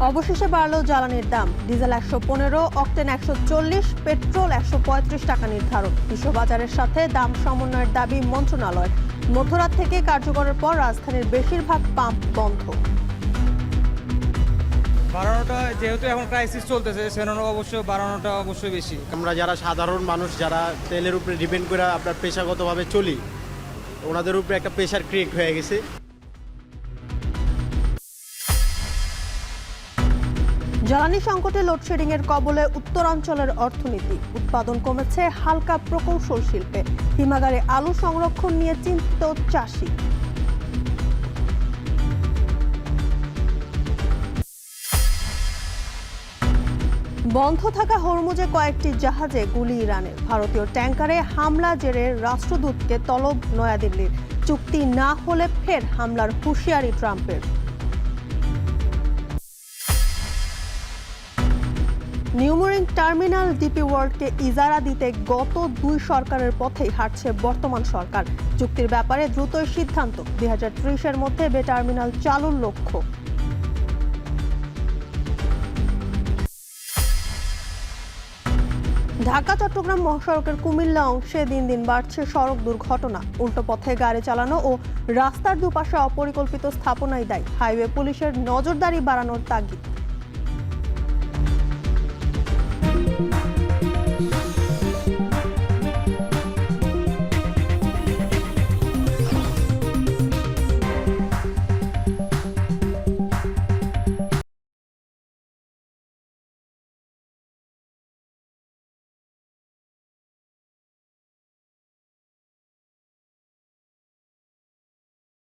অবশেষে বাড়ল জ্বালানির দাম। ডিজেল 115, অক্টেন 140, পেট্রোল 135 টাকা নির্ধারণ। বিশ্ববাজারের সাথে দাম সমন্বয়ের দাবি মন্ত্রণালয়ের। মধ্যরাত থেকে কার্যকরের পর রাজধানীর বেশিরভাগ পাম্প বন্ধ। বাড়ানোটা যেহেতু এখন ক্রাইসিস চলতেছে, সেজন্য বাড়ানোটা অবশ্যই বেশি। আমরা যারা সাধারণ মানুষ যারা তেলের উপরে ডিপেন্ড করে আপনার পেশাগতভাবে চলি, ওনাদের উপরে একটা প্রেশার ক্রিয়েট হয়ে গেছে। জ্বালানি সংকটে লোডশেডিং এর কবলে উত্তরাঞ্চলের অর্থনীতি। উৎপাদন কমেছে হালকা প্রকৌশল শিল্পে। হিমাগারে আলু সংরক্ষণ নিয়ে চিন্তিত চাষি। বন্ধ থাকা হরমুজে কয়েকটি জাহাজে গুলি ইরানের। ভারতীয় ট্যাঙ্কারে হামলা জেরে রাষ্ট্রদূতকে তলব নয়াদিল্লির। চুক্তি না হলে ফের হামলার হুঁশিয়ারি ট্রাম্পের। নিউমোরিং টার্মিনাল ডিপি ওয়ার্ল্ডকে ইজারা দিতে গত 2 সরকারের পথেই হাঁটছে বর্তমান সরকার। চুক্তির ব্যাপারে দ্রুতই সিদ্ধান্ত। 2030-এর মধ্যে বে টার্মিনাল চালুর লক্ষ্য। ঢাকা চট্টগ্রাম মহাসড়কের কুমিল্লা অংশে দিন দিন বাড়ছে সড়ক দুর্ঘটনা। উল্টো পথে গাড়ি চালানো ও রাস্তার দুপাশে অপরিকল্পিত স্থাপনাই দায়ী। হাইওয়ে পুলিশের নজরদারি বাড়ানোর তাগিদ।